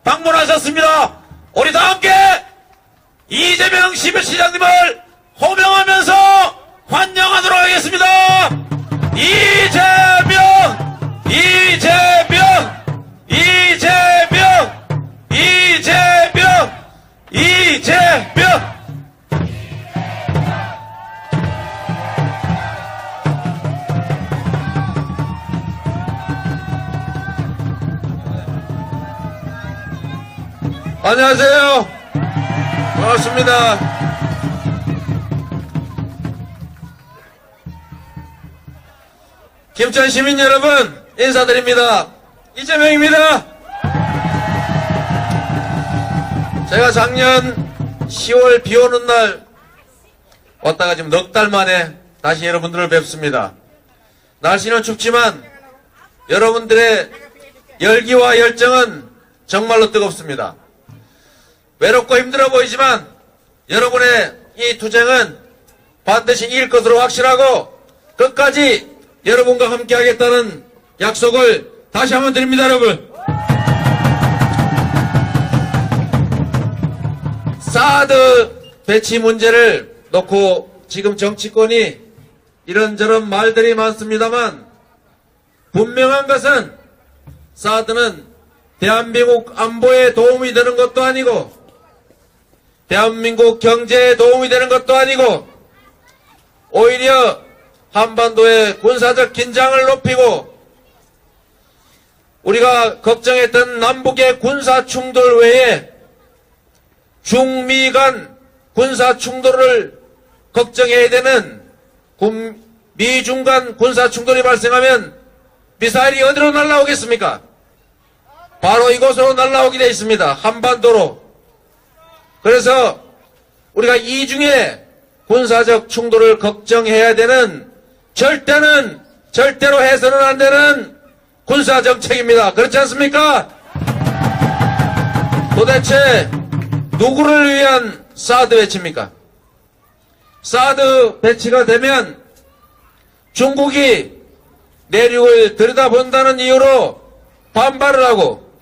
방문하셨습니다. 우리 다 함께 이재명 시장님을 호명하면서 환영하도록 하겠습니다. 이재명, 이재명, 이재명, 이재명, 이재명. 안녕하세요. 반갑습니다. 김천 시민 여러분 인사드립니다. 이재명입니다. 제가 작년 10월 비 오는 날 왔다가 지금 넉 달 만에 다시 여러분들을 뵙습니다. 날씨는 춥지만 여러분들의 열기와 열정은 정말로 뜨겁습니다. 외롭고 힘들어 보이지만 여러분의 이 투쟁은 반드시 이길 것으로 확실하고 끝까지 여러분과 함께 하겠다는 약속을 다시 한번 드립니다. 여러분, 사드 배치 문제를 놓고 지금 정치권이 이런저런 말들이 많습니다만 분명한 것은 사드는 대한민국 안보에 도움이 되는 것도 아니고 대한민국 경제에 도움이 되는 것도 아니고 오히려 한반도의 군사적 긴장을 높이고 우리가 걱정했던 남북의 군사 충돌 외에 중미 간 군사 충돌을 걱정해야 되는 미중 간 군사 충돌이 발생하면 미사일이 어디로 날아오겠습니까? 바로 이곳으로 날아오게 되어 있습니다. 한반도로. 그래서 우리가 이중에 군사적 충돌을 걱정해야 되는 절대로 해서는 안 되는 군사정책입니다. 그렇지 않습니까? 도대체 누구를 위한 사드 배치입니까? 사드 배치가 되면 중국이 내륙을 들여다본다는 이유로 반발을 하고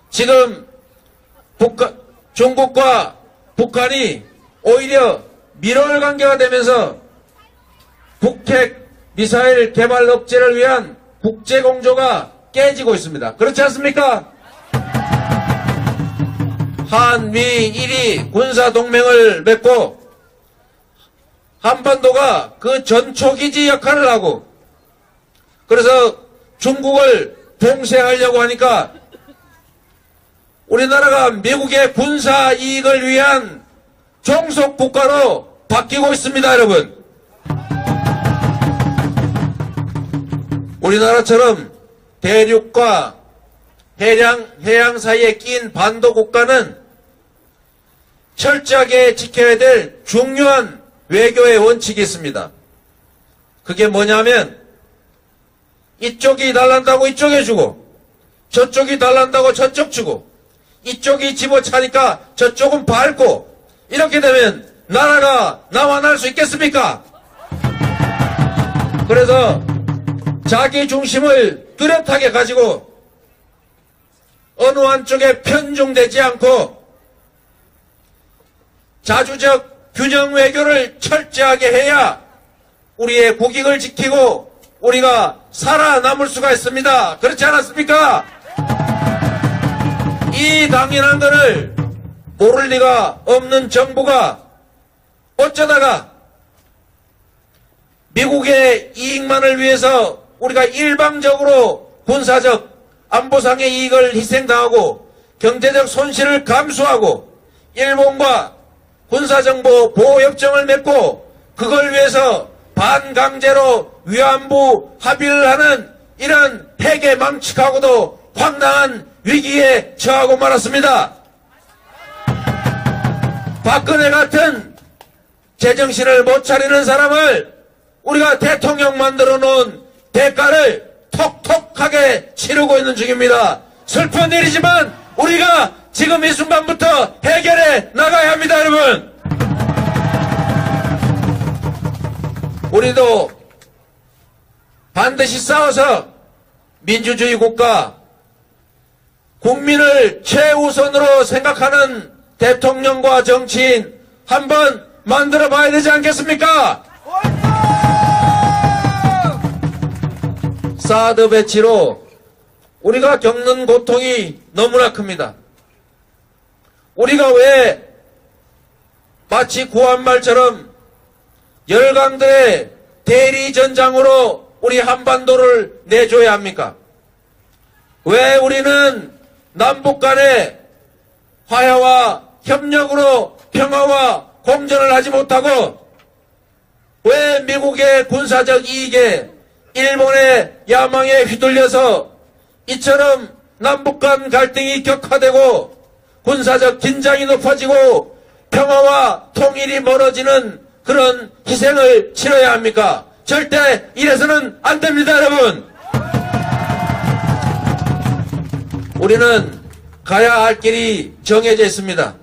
지금 중국과 북한이 오히려 밀월 관계가 되면서 북핵 미사일 개발 억제를 위한 국제공조가 깨지고 있습니다. 그렇지 않습니까? 한미일이 군사동맹을 맺고 한반도가 그 전초기지 역할을 하고 그래서 중국을 봉쇄하려고 하니까 우리나라가 미국의 군사 이익을 위한 종속 국가로 바뀌고 있습니다. 여러분, 우리나라처럼 대륙과 해양 사이에 낀 반도 국가는 철저하게 지켜야 될 중요한 외교의 원칙이 있습니다. 그게 뭐냐면 이쪽이 달란다고 이쪽에 주고 저쪽이 달란다고 저쪽 주고 이쪽이 집어차니까 저쪽은 밟고 이렇게 되면 나라가 남아날 수 있겠습니까? 그래서 자기 중심을 뚜렷하게 가지고 어느 한쪽에 편중되지 않고 자주적 균형 외교를 철저하게 해야 우리의 국익을 지키고 우리가 살아남을 수가 있습니다. 그렇지 않았습니까? 이 당연한 것을 모를 리가 없는 정부가 어쩌다가 미국의 이익만을 위해서 우리가 일방적으로 군사적 안보상의 이익을 희생당하고 경제적 손실을 감수하고 일본과 군사정보 보호협정을 맺고 그걸 위해서 반강제로 위안부 합의를 하는 이런 패괴망측하고도 황당한 위기에 처하고 말았습니다. 박근혜 같은 제정신을 못 차리는 사람을 우리가 대통령 만들어 놓은 대가를 톡톡하게 치르고 있는 중입니다. 슬픈 일이지만 우리가 지금 이 순간부터 해결해 나가야 합니다. 여러분, 우리도 반드시 싸워서 민주주의 국가, 국민을 최우선으로 생각하는 대통령과 정치인 한번 만들어 봐야 되지 않겠습니까? 사드 배치로 우리가 겪는 고통이 너무나 큽니다. 우리가 왜 마치 구한말처럼 열강들의 대리전장으로 우리 한반도를 내줘야 합니까? 왜 우리는 남북 간의 화해와 협력으로 평화와 공존을 하지 못하고 왜 미국의 군사적 이익에 일본의 야망에 휘둘려서 이처럼 남북 간 갈등이 격화되고 군사적 긴장이 높아지고 평화와 통일이 멀어지는 그런 희생을 치러야 합니까? 절대 이래서는 안 됩니다, 여러분. 우리는 가야 할 길이 정해져 있습니다.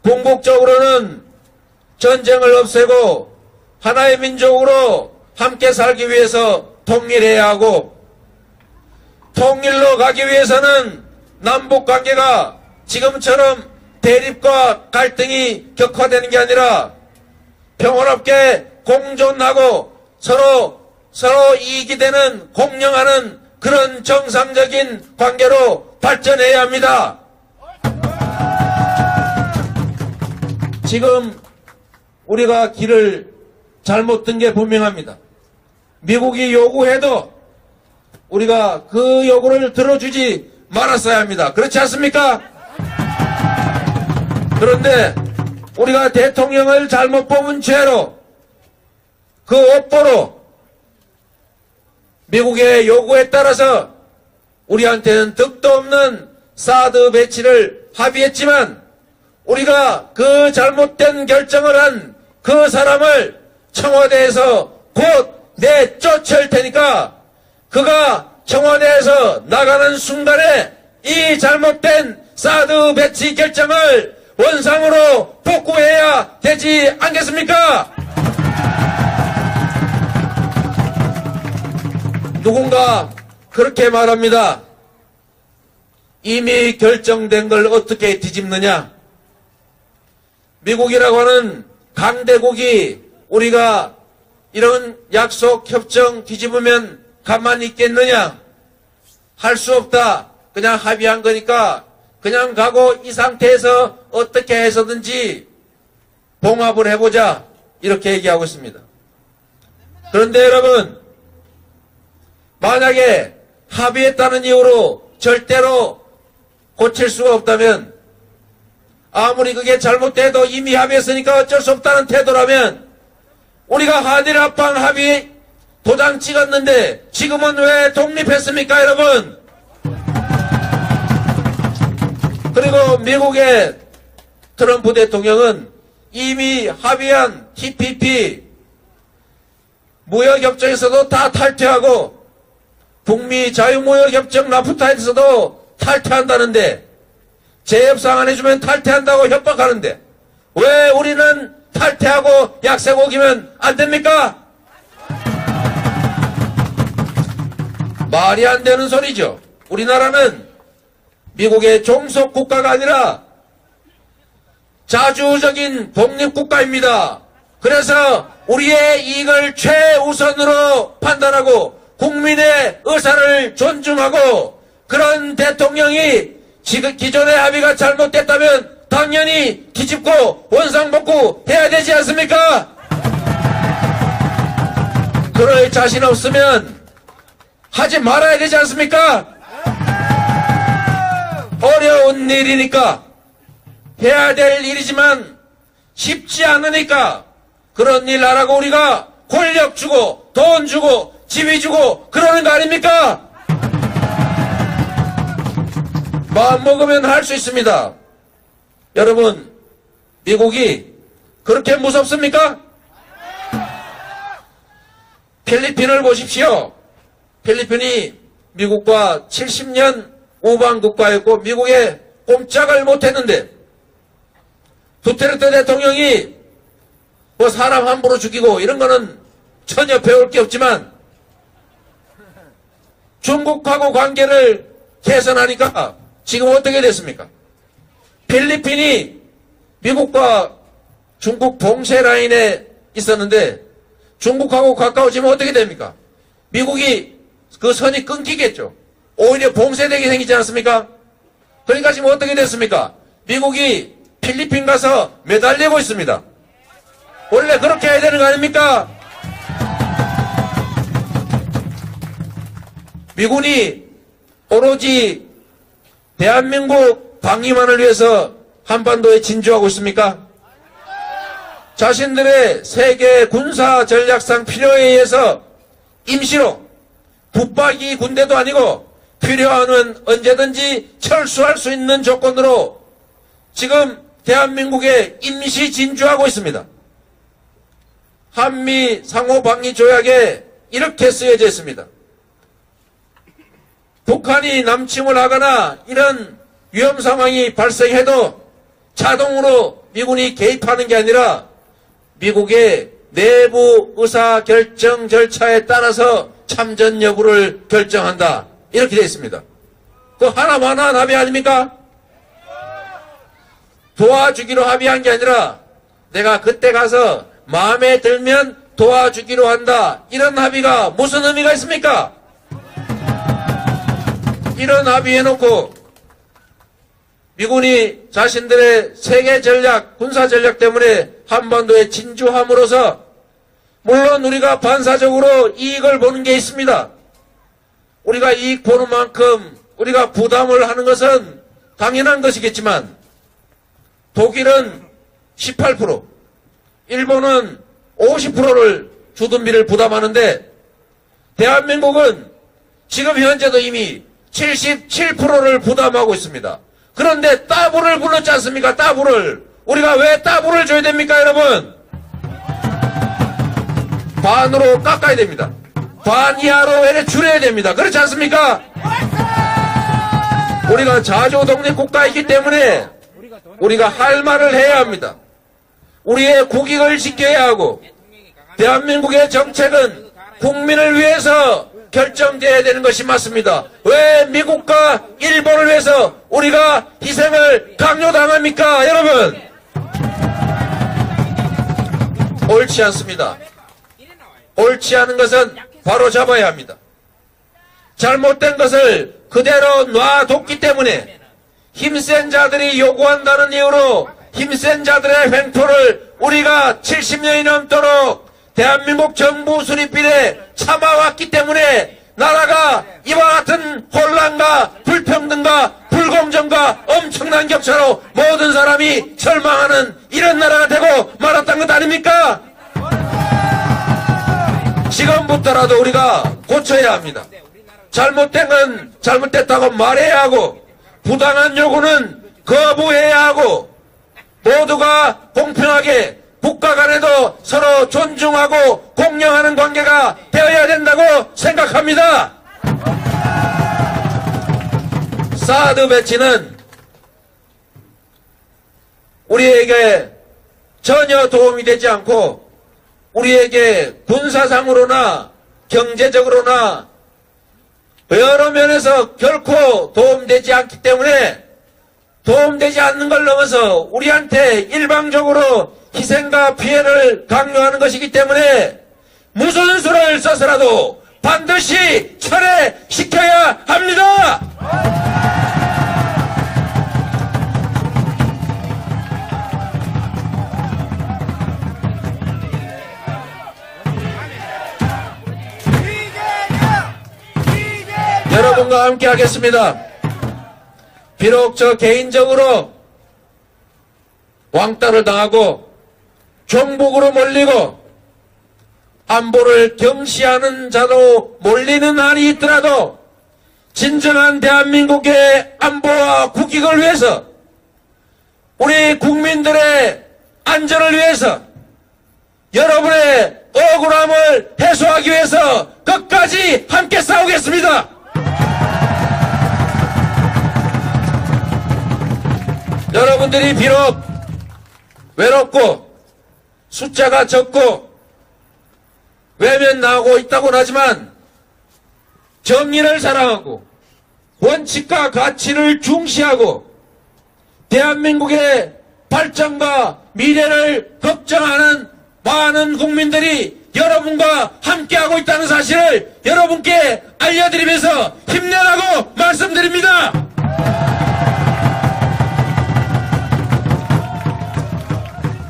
궁극적으로는 전쟁을 없애고 하나의 민족으로 함께 살기 위해서 통일해야 하고, 통일로 가기 위해서는 남북관계가 지금처럼 대립과 갈등이 격화되는 게 아니라 평화롭게 공존하고 서로 이익이 되는 공명하는 그런 정상적인 관계로 발전해야 합니다. 지금 우리가 길을 잘못 든 게 분명합니다. 미국이 요구해도 우리가 그 요구를 들어주지 말았어야 합니다. 그렇지 않습니까? 그런데 우리가 대통령을 잘못 뽑은 죄로 그 업보로 미국의 요구에 따라서 우리한테는 득도 없는 사드 배치를 합의했지만 우리가 그 잘못된 결정을 한 그 사람을 청와대에서 곧 내쫓을 테니까 그가 청와대에서 나가는 순간에 이 잘못된 사드 배치 결정을 원상으로 복구해야 되지 않겠습니까? 누군가 그렇게 말합니다. 이미 결정된 걸 어떻게 뒤집느냐? 미국이라고 하는 강대국이 우리가 이런 약속, 협정 뒤집으면 가만히 있겠느냐? 할 수 없다. 그냥 합의한 거니까 그냥 가고 이 상태에서 어떻게 해서든지 봉합을 해보자. 이렇게 얘기하고 있습니다. 그런데 여러분, 만약에 합의했다는 이유로 절대로 고칠 수가 없다면, 아무리 그게 잘못돼도 이미 합의했으니까 어쩔 수 없다는 태도라면, 우리가 한일 합방 합의 도장 찍었는데 지금은 왜 독립했습니까, 여러분? 그리고 미국의 트럼프 대통령은 이미 합의한 TPP 무역협정에서도 다 탈퇴하고 북미 자유무역협정 라프타에서도 탈퇴한다는데, 재협상 안 해주면 탈퇴한다고 협박하는데 왜 우리는 탈퇴하고 약세곡이면 안 됩니까? 말이 안 되는 소리죠. 우리나라는 미국의 종속 국가가 아니라 자주적인 독립국가입니다. 그래서 우리의 이익을 최우선으로 판단하고 국민의 의사를 존중하고, 그런 대통령이 지금 기존의 합의가 잘못됐다면 당연히 뒤집고 원상복구 해야 되지 않습니까? 그럴 자신 없으면 하지 말아야 되지 않습니까? 어려운 일이니까, 해야 될 일이지만 쉽지 않으니까 그런 일 하라고 우리가 권력 주고 돈 주고 지위 주고 그러는 거 아닙니까? 마음 먹으면 할 수 있습니다. 여러분, 미국이 그렇게 무섭습니까? 필리핀을 보십시오. 필리핀이 미국과 70년 우방 국가였고 미국에 꼼짝을 못했는데, 두테르테 대통령이 뭐 사람 함부로 죽이고 이런 거는 전혀 배울 게 없지만 중국하고 관계를 개선하니까 지금 어떻게 됐습니까? 필리핀이 미국과 중국 봉쇄 라인에 있었는데 중국하고 가까워지면 어떻게 됩니까? 미국이 그 선이 끊기겠죠. 오히려 봉쇄되게 생기지 않습니까? 그러니까 지금 어떻게 됐습니까? 미국이 필리핀 가서 매달리고 있습니다. 원래 그렇게 해야 되는 거 아닙니까? 미군이 오로지 대한민국 방위만을 위해서 한반도에 진주하고 있습니까? 자신들의 세계 군사 전략상 필요에 의해서 임시로 붙박이 군대도 아니고 필요하면 언제든지 철수할 수 있는 조건으로 지금 대한민국에 임시 진주하고 있습니다. 한미 상호방위 조약에 이렇게 쓰여져 있습니다. 북한이 남침을 하거나 이런 위험 상황이 발생해도 자동으로 미군이 개입하는 게 아니라 미국의 내부 의사결정 절차에 따라서 참전 여부를 결정한다. 이렇게 되어 있습니다. 그 하나만한 합의 아닙니까? 도와주기로 합의한 게 아니라 내가 그때 가서 마음에 들면 도와주기로 한다. 이런 합의가 무슨 의미가 있습니까? 이런 합의해놓고 미군이 자신들의 세계 전략, 군사 전략 때문에 한반도에 진주함으로써 물론 우리가 반사적으로 이익을 보는 게 있습니다. 우리가 이익 보는 만큼 우리가 부담을 하는 것은 당연한 것이겠지만 독일은 18%, 일본은 50%를 주둔비를 부담하는데 대한민국은 지금 현재도 이미 77%를 부담하고 있습니다. 그런데 따블을 불렀지 않습니까? 따블을. 우리가 왜 따블을 줘야 됩니까, 여러분? 반으로 깎아야 됩니다. 반 이하로 줄여야 됩니다. 그렇지 않습니까? 우리가 자주 독립국가이기 때문에 우리가 할 말을 해야 합니다. 우리의 국익을 지켜야 하고 대한민국의 정책은 국민을 위해서 결정돼야 되는 것이 맞습니다. 왜 미국과 일본을 위해서 우리가 희생을 강요당합니까, 여러분? 옳지 않습니다. 옳지 않은 것은 바로 잡아야 합니다. 잘못된 것을 그대로 놔뒀기 때문에 힘센 자들이 요구한다는 이유로 힘센 자들의 횡포를 우리가 70년이 넘도록 대한민국 정부 수립비에 참아왔기 때문에 나라가 이와 같은 혼란과 불평등과 불공정과 엄청난 격차로 모든 사람이 절망하는 이런 나라가 되고 말았던 것 아닙니까? 지금부터라도 우리가 고쳐야 합니다. 잘못된 건 잘못됐다고 말해야 하고 부당한 요구는 거부해야 하고 모두가 공평하게 국가 간에도 서로 존중하고 공경하는 관계가 되어야 된다고 생각합니다. 사드 배치는 우리에게 전혀 도움이 되지 않고 우리에게 군사상으로나 경제적으로나 여러 면에서 결코 도움되지 않기 때문에 도움되지 않는 걸 넘어서 우리한테 일방적으로 희생과 피해를 강요하는 것이기 때문에 무슨 수를 써서라도 반드시 철회시켜야 합니다. 여러분과 함께 하겠습니다. 비록 저 개인적으로 왕따를 당하고 종북으로 몰리고 안보를 경시하는 자로 몰리는 한이 있더라도 진정한 대한민국의 안보와 국익을 위해서 우리 국민들의 안전을 위해서 여러분의 억울함을 해소하기 위해서 끝까지 함께 싸우겠습니다. 여러분들이 비록 외롭고 숫자가 적고 외면 나오고 있다고는 하지만 정의를 사랑하고 원칙과 가치를 중시하고 대한민국의 발전과 미래를 걱정하는 많은 국민들이 여러분과 함께하고 있다는 사실을 여러분께 알려드리면서 힘내라고 말씀드립니다.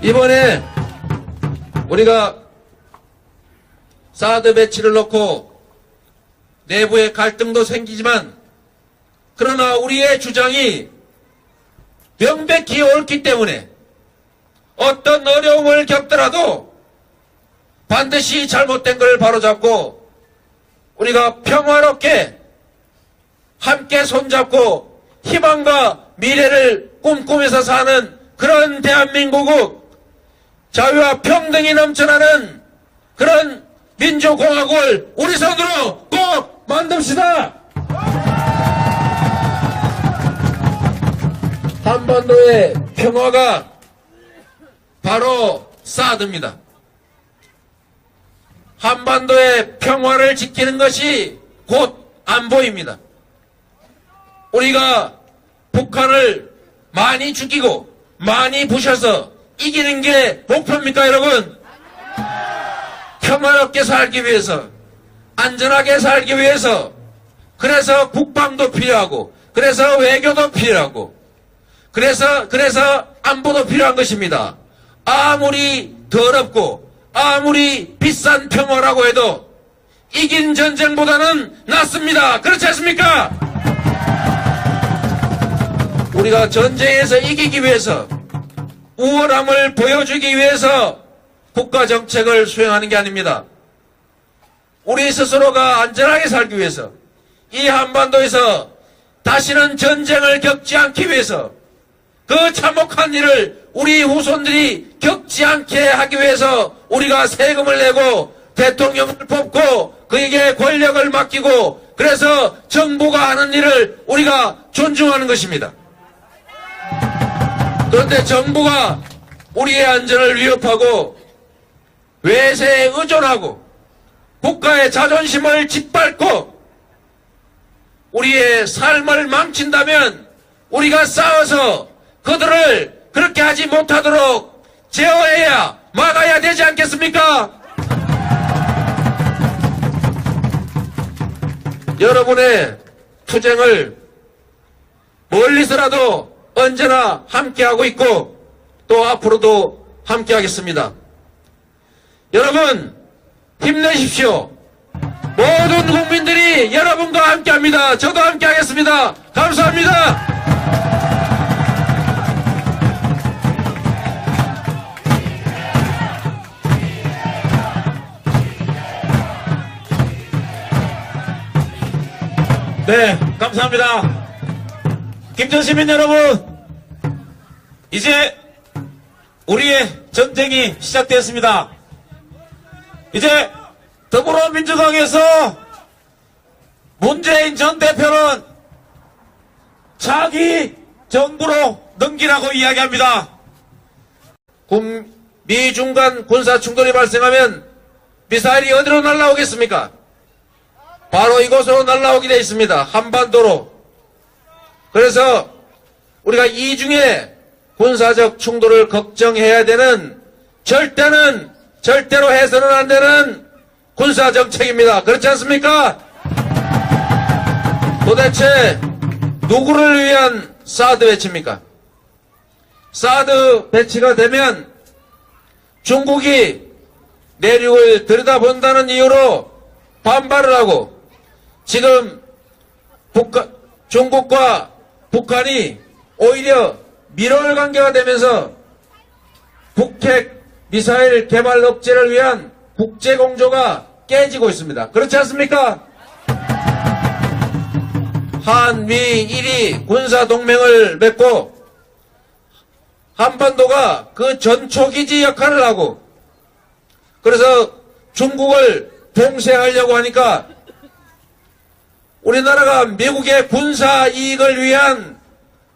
이번에 우리가 사드 배치를 놓고 내부의 갈등도 생기지만 그러나 우리의 주장이 명백히 옳기 때문에 어떤 어려움을 겪더라도 반드시 잘못된 걸 바로잡고 우리가 평화롭게 함께 손잡고 희망과 미래를 꿈꾸면서 사는 그런 대한민국을 자유와 평등이 넘쳐나는 그런 민주공화국을 우리 손으로 꼭 만듭시다. 한반도의 평화가 바로 사드입니다. 한반도의 평화를 지키는 것이 곧 안보입니다. 우리가 북한을 많이 죽이고 많이 부셔서 이기는 게 목표입니까, 여러분? 평화롭게 살기 위해서, 안전하게 살기 위해서, 그래서 국방도 필요하고, 그래서 외교도 필요하고, 그래서 안보도 필요한 것입니다. 아무리 더럽고 아무리 비싼 평화라고 해도 이긴 전쟁보다는 낫습니다. 그렇지 않습니까? 우리가 전쟁에서 이기기 위해서 우월함을 보여주기 위해서 국가정책을 수행하는 게 아닙니다. 우리 스스로가 안전하게 살기 위해서 이 한반도에서 다시는 전쟁을 겪지 않기 위해서 그 참혹한 일을 우리 후손들이 겪지 않게 하기 위해서 우리가 세금을 내고 대통령을 뽑고 그에게 권력을 맡기고 그래서 정부가 하는 일을 우리가 존중하는 것입니다. 그런데 정부가 우리의 안전을 위협하고 외세에 의존하고 국가의 자존심을 짓밟고 우리의 삶을 망친다면 우리가 싸워서 그들을 그렇게 하지 못하도록 제어해야 막아야 되지 않겠습니까? 여러분의 투쟁을 멀리서라도 언제나 함께하고 있고 또 앞으로도 함께하겠습니다. 여러분 힘내십시오. 모든 국민들이 여러분과 함께합니다. 저도 함께하겠습니다. 감사합니다. 네, 감사합니다. 김전시민 여러분, 이제 우리의 전쟁이 시작되었습니다. 이제 더불어민주당에서 문재인 전 대표는 차기 정부로 넘기라고 이야기합니다. 미중 간 군사 충돌이 발생하면 미사일이 어디로 날아오겠습니까? 바로 이곳으로 날아오게 되어 있습니다. 한반도로. 그래서 우리가 이중에 군사적 충돌을 걱정해야 되는 절대로 해서는 안 되는 군사정책입니다. 그렇지 않습니까? 도대체 누구를 위한 사드 배치입니까? 사드 배치가 되면 중국이 내륙을 들여다본다는 이유로 반발을 하고 지금 중국과 북한이 오히려 밀월 관계가 되면서 북핵 미사일 개발 억제를 위한 국제공조가 깨지고 있습니다. 그렇지 않습니까? 한미일이 군사동맹을 맺고 한반도가 그 전초기지 역할을 하고 그래서 중국을 봉쇄하려고 하니까 우리나라가 미국의 군사 이익을 위한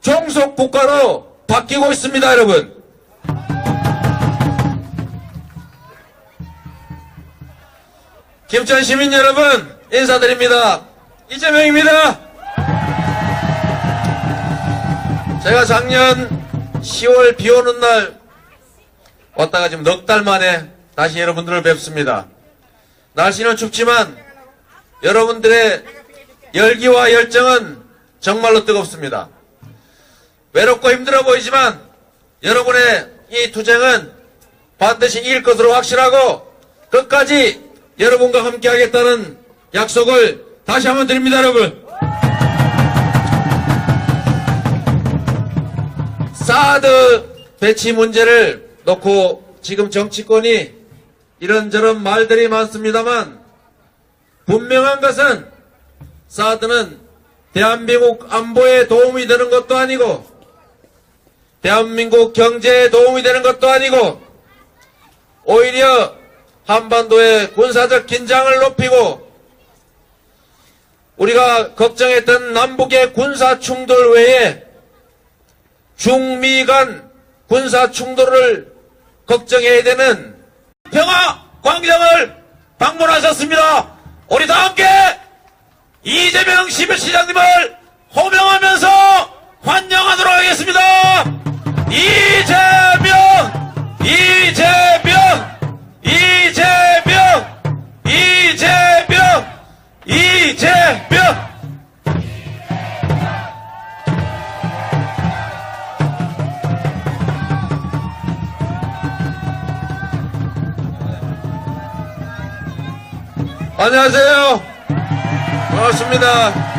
종속 국가로 바뀌고 있습니다, 여러분. 김천 시민 여러분, 인사드립니다. 이재명입니다. 제가 작년 10월 비 오는 날 왔다가 지금 넉 달 만에 다시 여러분들을 뵙습니다. 날씨는 춥지만 여러분들의 열기와 열정은 정말로 뜨겁습니다. 외롭고 힘들어 보이지만 여러분의 이 투쟁은 반드시 이길 것으로 확실하고 끝까지 여러분과 함께 하겠다는 약속을 다시 한번 드립니다, 여러분. 사드 배치 문제를 놓고 지금 정치권이 이런저런 말들이 많습니다만 분명한 것은 사드는 대한민국 안보에 도움이 되는 것도 아니고 대한민국 경제에 도움이 되는 것도 아니고 오히려 한반도의 군사적 긴장을 높이고 우리가 걱정했던 남북의 군사 충돌 외에 중미 간 군사 충돌을 걱정해야 되는 평화 광장을 방문하셨습니다. 우리 다 함께 이재명 시장님을 호명하면서 환영하도록 하겠습니다. 이재명, 이재명, 이재명, 이재명, 이재명. 안녕하세요. 반갑습니다.